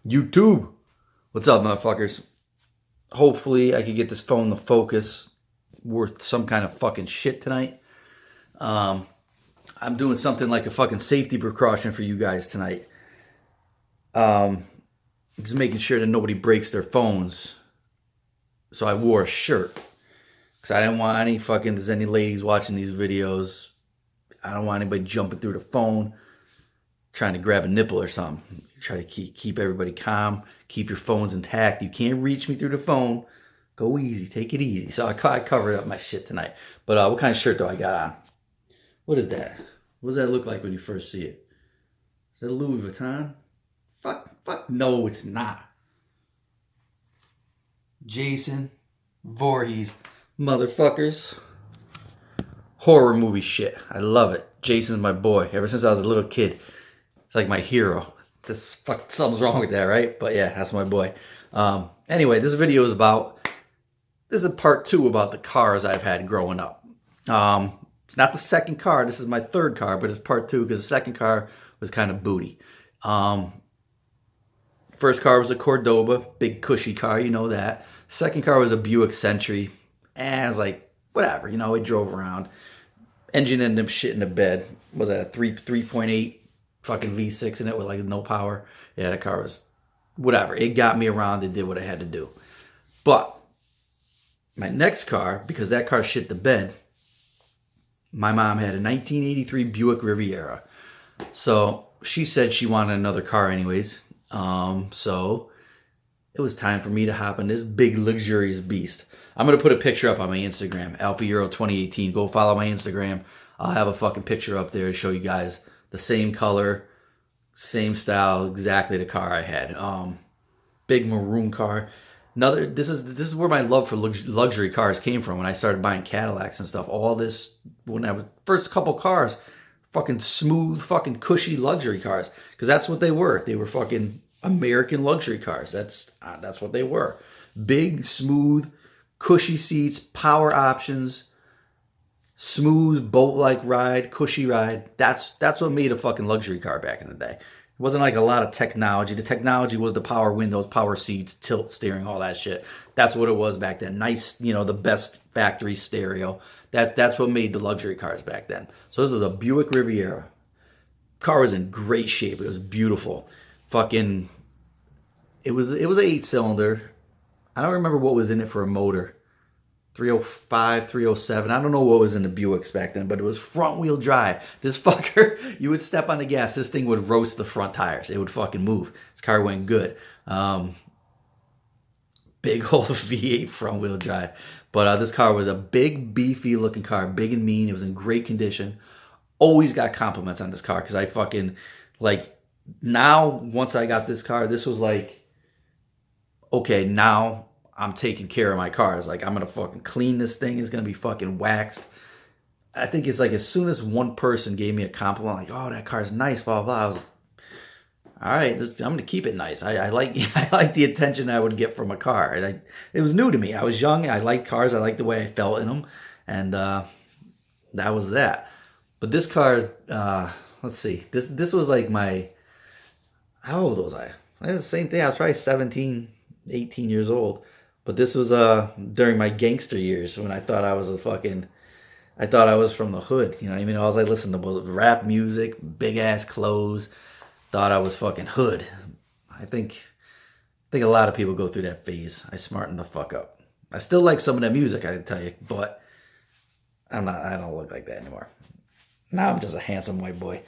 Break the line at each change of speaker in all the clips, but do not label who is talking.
YouTube. What's up, motherfuckers? Hopefully, I can get this phone to focus worth some kind of fucking shit tonight. I'm doing something like a fucking safety precaution for you guys tonight. Just making sure that nobody breaks their phones. So I wore a shirt. Because I didn't want any fucking, there's any ladies watching these videos. I don't want anybody jumping through the phone, trying to grab a nipple or something. Try to keep everybody calm, keep your phones intact. You can't reach me through the phone. Go easy, take it easy. So I covered up my shit tonight. But what kind of shirt do I got on? What is that? What does that look like when you first see it? Is that Louis Vuitton? Fuck, no, it's not. Jason Voorhees, motherfuckers. Horror movie shit. I love it. Jason's my boy. Ever since I was a little kid, it's like my hero. Something's wrong with that, right? But yeah, that's my boy. Anyway, this video is this is part 2 about the cars I've had growing up. It's not the second car. This is my third car, but it's part 2 because the second car was kind of booty. First car was a Cordoba, big cushy car, you know that. Second car was a Buick Century. I was like, whatever, you know, it drove around. Engine ended up shitting the bed. Was that a 3.8 fucking V6 in it with like no power? Yeah, that car was whatever. It got me around. It did what I had to do. But my next car, because that car shit the bed, my mom had a 1983 Buick Riviera. So she said she wanted another car anyways. So it was time for me to hop in this big luxurious beast. I'm going to put a picture up on my Instagram, Alpha Euro 2018. Go follow my Instagram. I'll have a fucking picture up there to show you guys the same color, same style, exactly the car I had. Big maroon car. This is where my love for luxury cars came from when I started buying Cadillacs and stuff. All this, when I was first couple cars, fucking smooth, fucking cushy luxury cars. Because that's what they were. They were fucking American luxury cars. That's what they were. Big, smooth, cushy seats, power options, smooth boat-like ride, cushy ride. That's what made a fucking luxury car back in the day. It wasn't like a lot of technology. The technology was the power windows, power seats, tilt steering, all that shit. That's what it was back then. Nice, you know, the best factory stereo. That's what made the luxury cars back then. So this was a Buick Riviera. Car was in great shape. It was beautiful. Fucking, it was an 8-cylinder. I don't remember what was in it for a motor. 305, 307. I don't know what was in the Buicks back then, but it was front wheel drive. This fucker, you would step on the gas, this thing would roast the front tires. It would fucking move. This car went good. Big old V8 front wheel drive. But this car was a big, beefy looking car, big and mean. It was in great condition. Always got compliments on this car because I fucking, like, now, once I got this car, this was like, okay, now I'm taking care of my car. It's like, I'm going to fucking clean this thing. It's going to be fucking waxed. I think it's like as soon as one person gave me a compliment, like, oh, that car's nice, blah, blah, blah. I was, all right, I'm going to keep it nice. I like the attention I would get from a car. It was new to me. I was young. I liked cars. I liked the way I felt in them. And that was that. But this car, let's see. This was like my, how old was I? It was the same thing. I was probably 17, 18 years old. But this was during my gangster years when I thought I was I thought I was from the hood. You know what I mean? All I listened to was rap music, big ass clothes. Thought I was fucking hood. I think a lot of people go through that phase. I smartened the fuck up. I still like some of that music, I tell you, but I don't look like that anymore. Now I'm just a handsome white boy.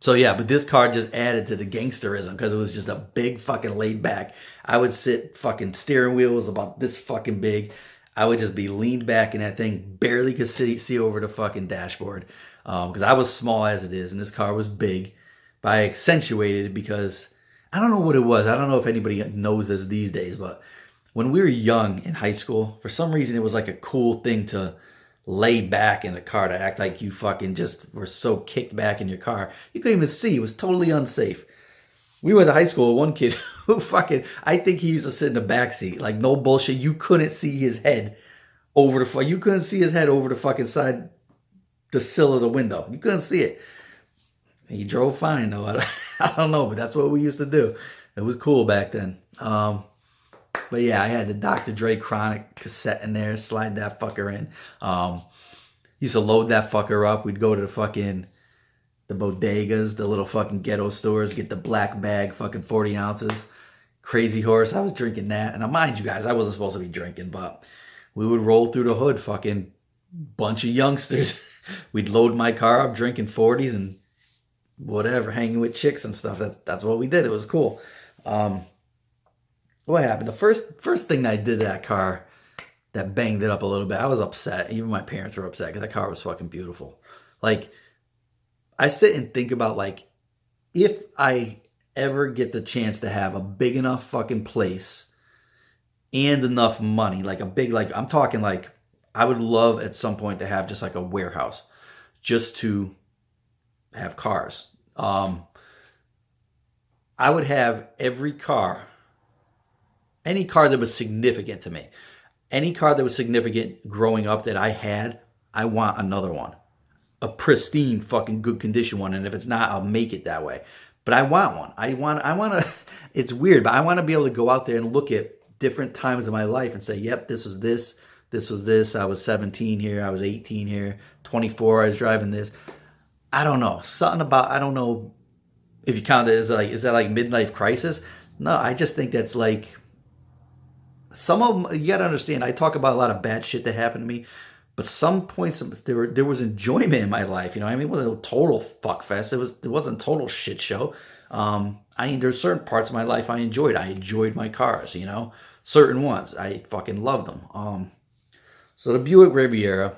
So yeah, but this car just added to the gangsterism because it was just a big fucking laid back. I would sit, fucking steering wheel was about this fucking big. I would just be leaned back in that thing, barely could see over the fucking dashboard. Because I was small as it is, and this car was big. But I accentuated it because, I don't know what it was. I don't know if anybody knows this these days, but when we were young in high school, for some reason it was like a cool thing to lay back in the car, to act like you fucking just were so kicked back in your car. You couldn't even see. It was totally unsafe. We went to high school with one kid who fucking, I think he used to sit in the back seat. Like, no bullshit. You couldn't see his head over the, you couldn't see his head over the fucking side, the sill of the window. You couldn't see it. He drove fine though. I don't know, but that's what we used to do. It was cool back then. But yeah, I had the Dr. Dre Chronic cassette in there, slide that fucker in. Used to load that fucker up. We'd go to the bodegas, the little fucking ghetto stores, get the black bag, fucking 40 ounces. Crazy Horse, I was drinking that. And mind you guys, I wasn't supposed to be drinking, but we would roll through the hood, fucking bunch of youngsters. We'd load my car up, drinking 40s and whatever, hanging with chicks and stuff. That's what we did. It was cool. What happened? The first thing I did to that car that banged it up a little bit, I was upset. Even my parents were upset because that car was fucking beautiful. Like, I sit and think about, like, if I ever get the chance to have a big enough fucking place and enough money, like a big, like, I'm talking like, I would love at some point to have just like a warehouse just to have cars. I would have every car, any car that was significant to me, any car that was significant growing up that I had, I want another one. A pristine fucking good condition one. And if it's not, I'll make it that way. But I want one. I want to, it's weird, but I want to be able to go out there and look at different times of my life and say, yep, this was this. This was this. I was 17 here. I was 18 here. 24, I was driving this. I don't know. Something about, I don't know if you count it as like, is that like midlife crisis? No, I just think that's like, some of them, you got to understand, I talk about a lot of bad shit that happened to me, but some points there was enjoyment in my life. You know what I mean? It wasn't a total fuck fest. It wasn't a total shit show. There's certain parts of my life I enjoyed. I enjoyed my cars, you know? Certain ones. I fucking loved them. So the Buick Riviera,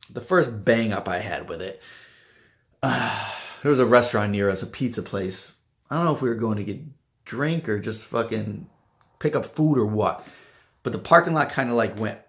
the first bang up I had with it, there was a restaurant near us, a pizza place. I don't know if we were going to get drink or just fucking pick up food or what. But the parking lot kind of like went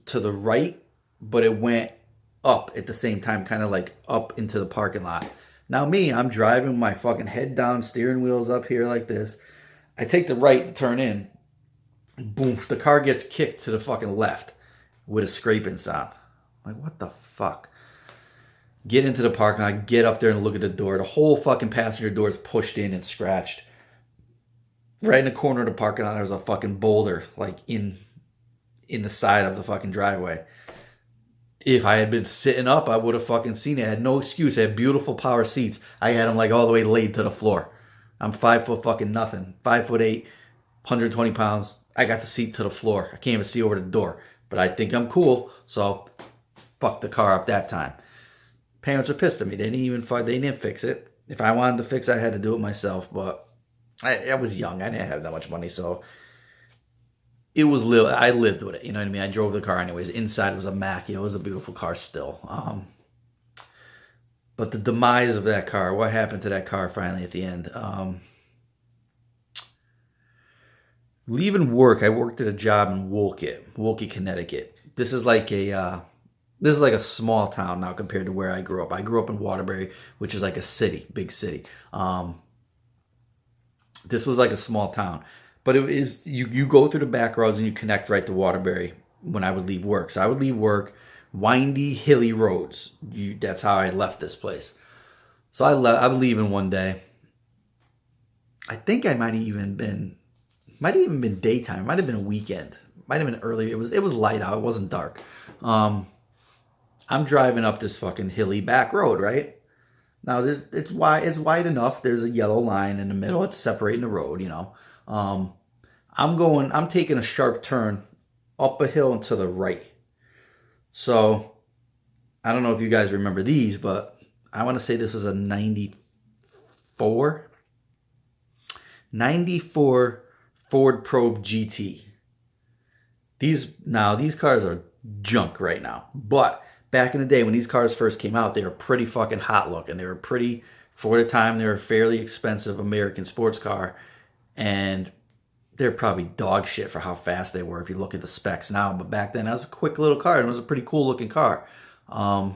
to the right, but it went up at the same time, kind of like up into the parking lot. Now me, I'm driving with my fucking head down, steering wheels up here like this. I take the right to turn in. Boom, the car gets kicked to the fucking left with a scraping sound. Like, what the fuck? Get into the parking lot, get up there and look at the door. The whole fucking passenger door is pushed in and scratched. Right in the corner of the parking lot, there's a fucking boulder, like in the side of the fucking driveway. If I had been sitting up, I would have fucking seen it. I had no excuse. I had beautiful power seats. I had them like all the way laid to the floor. I'm 5 foot fucking nothing. 5'8", 120 pounds. I got the seat to the floor. I can't even see over the door. But I think I'm cool, so fuck the car up that time. Parents were pissed at me. They didn't fix it. If I wanted to fix it, I had to do it myself. But I was young. I didn't have that much money, so it was little. I lived with it. You know what I mean? I drove the car anyways. Inside was immaculate. It was a beautiful car still. But the demise of that car, what happened to that car finally at the end? Leaving work, I worked at a job in Wolcott, Connecticut. This is like a small town now compared to where I grew up. I grew up in Waterbury, which is like a city, big city. This was like a small town. But it is you go through the back roads and you connect right to Waterbury when I would leave work. So I would leave work, windy, hilly roads. That's how I left this place. So I was leaving one day. I think I might have even been daytime. It might have been a weekend. Might have been early. It was light out. It wasn't dark. I'm driving up this fucking hilly back road, right? Now it's wide enough. There's a yellow line in the middle. It's separating the road, you know. I'm taking a sharp turn up a hill and to the right. So I don't know if you guys remember these, but I want to say this was a 94 Ford Probe GT. These cars are junk right now, but back in the day when these cars first came out, they were pretty fucking hot looking. They were pretty, for the time, they were a fairly expensive American sports car, and they're probably dog shit for how fast they were if you look at the specs now. But back then, that was a quick little car, and it was a pretty cool looking car. So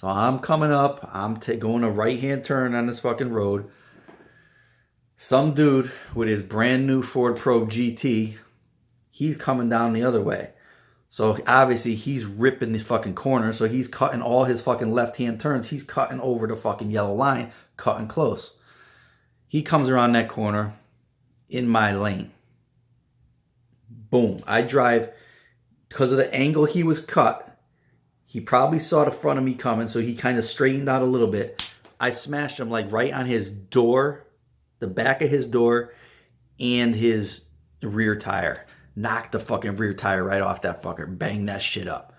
I'm coming up, I'm going a right-hand turn on this fucking road. Some dude with his brand new Ford Probe GT, he's coming down the other way. So obviously he's ripping the fucking corner. So he's cutting all his fucking left-hand turns. He's cutting over the fucking yellow line, cutting close. He comes around that corner in my lane. Boom. I drive, because of the angle he was cut, he probably saw the front of me coming, so he kind of straightened out a little bit. I smashed him like right on his door, the back of his door, and his rear tire. Knocked the fucking rear tire right off that fucker. Banged that shit up.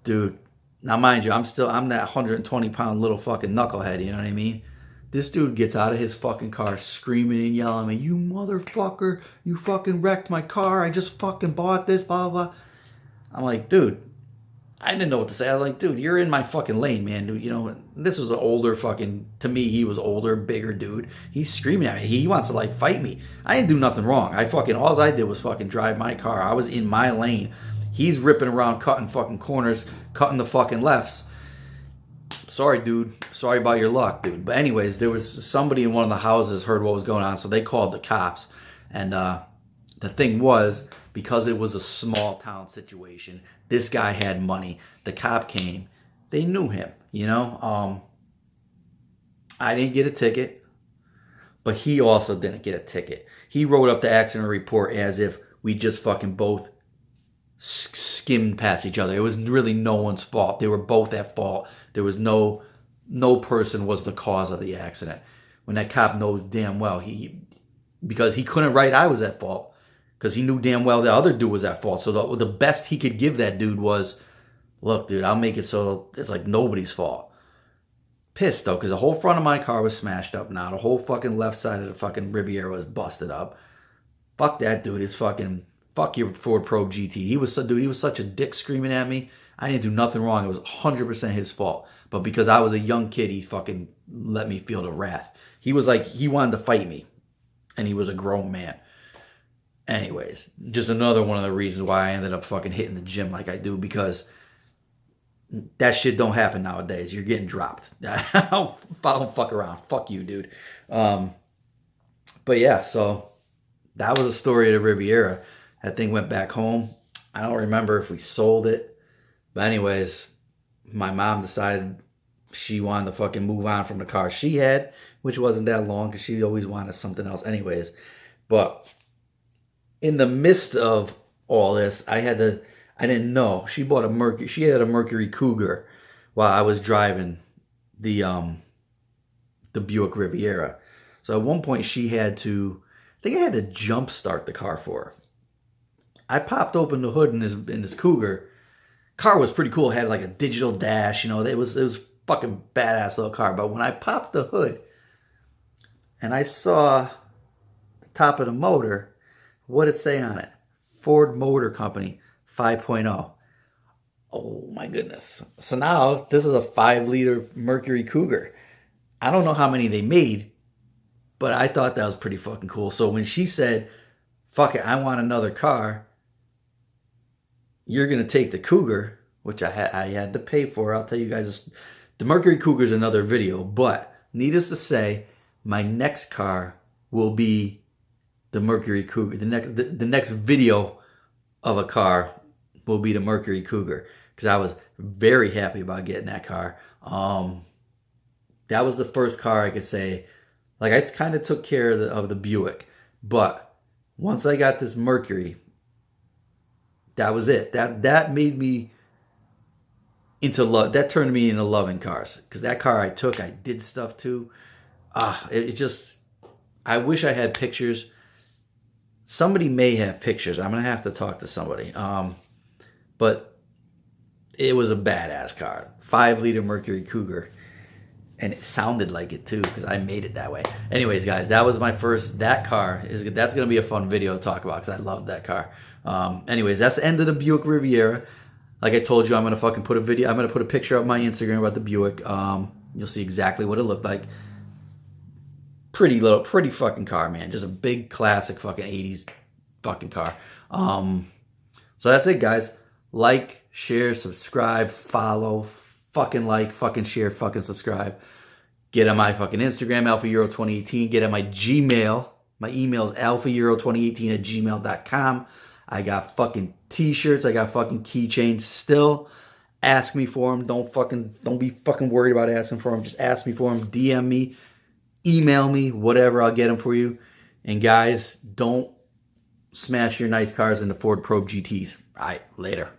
Dude, now mind you, I'm that 120-pound little fucking knucklehead, you know what I mean? This dude gets out of his fucking car screaming and yelling at me, "You motherfucker, you fucking wrecked my car. I just fucking bought this, blah, blah, blah." I'm like, dude, I didn't know what to say. I was like, dude, you're in my fucking lane, man. Dude, you know, this was an older fucking, to me, he was older, bigger dude. He's screaming at me. He wants to like fight me. I didn't do nothing wrong. All I did was fucking drive my car. I was in my lane. He's ripping around, cutting fucking corners, cutting the fucking lefts. Sorry, dude. Sorry about your luck, dude. But anyways, there was somebody in one of the houses heard what was going on, so they called the cops. And the thing was, because it was a small town situation, this guy had money. The cop came. They knew him, you know. I didn't get a ticket, but he also didn't get a ticket. He wrote up the accident report as if we just fucking both skimmed past each other. It was really no one's fault. They were both at fault. There was no person was the cause of the accident. When that cop knows damn well, because he couldn't write I was at fault, because he knew damn well the other dude was at fault. So the best he could give that dude was, look, dude, I'll make it so it's like nobody's fault. Pissed, though, because the whole front of my car was smashed up now. The whole fucking left side of the fucking Riviera was busted up. Fuck that dude. It's fucking, fuck your Ford Probe GT. He was such a dick screaming at me. I didn't do nothing wrong. It was 100% his fault. But because I was a young kid, he fucking let me feel the wrath. He was like, he wanted to fight me. And he was a grown man. Anyways, just another one of the reasons why I ended up fucking hitting the gym like I do, because that shit don't happen nowadays. You're getting dropped. I don't fuck around. Fuck you, dude. But yeah, so that was the story of the Riviera. That thing went back home. I don't remember if we sold it. But anyways, my mom decided she wanted to fucking move on from the car she had, which wasn't that long because she always wanted something else anyways. But in the midst of all this, I didn't know. She had a Mercury Cougar while I was driving the Buick Riviera. So at one point I had to jump start the car for her. I popped open the hood in this Cougar. Car was pretty cool. It had like a digital dash, you know. It was fucking badass little car. But when I popped the hood and I saw the top of the motor, what did it say on it? Ford Motor Company 5.0. Oh my goodness. So now this is a 5-liter Mercury Cougar. I don't know how many they made, but I thought that was pretty fucking cool. So when she said, fuck it, I want another car, you're going to take the Cougar, which I had to pay for. I'll tell you guys, the Mercury Cougar is another video, but needless to say, my next car will be the Mercury Cougar. The next video of a car will be the Mercury Cougar, because I was very happy about getting that car. That was the first car I could say, like, I kind of took care of the Buick, but once I got this Mercury, that was it. That made me into love. That turned me into loving cars, because that car I did stuff to. It just, I wish I had pictures. Somebody may have pictures. I'm gonna have to talk to somebody. But it was a badass car, 5-liter Mercury Cougar, and it sounded like it too, because I made it that way. Anyways, guys, that was my first. That's gonna be a fun video to talk about, because I loved that car. Anyways, that's the end of the Buick Riviera. Like I told you, I'm gonna fucking put a video. I'm gonna put a picture of my Instagram about the Buick. You'll see exactly what it looked like. Pretty fucking car, man. Just a big classic fucking 80s fucking car. So that's it, guys. Like, share, subscribe, follow, fucking like, fucking share, fucking subscribe. Get on my fucking Instagram, AlphaEuro2018. Get on my Gmail. My email is alphaeuro2018@gmail.com. I got fucking t-shirts. I got fucking keychains still. Ask me for them. Don't be fucking worried about asking for them. Just ask me for them. DM me, email me, whatever. I'll get them for you. And guys, don't smash your nice cars into Ford Probe GTs. All right, later.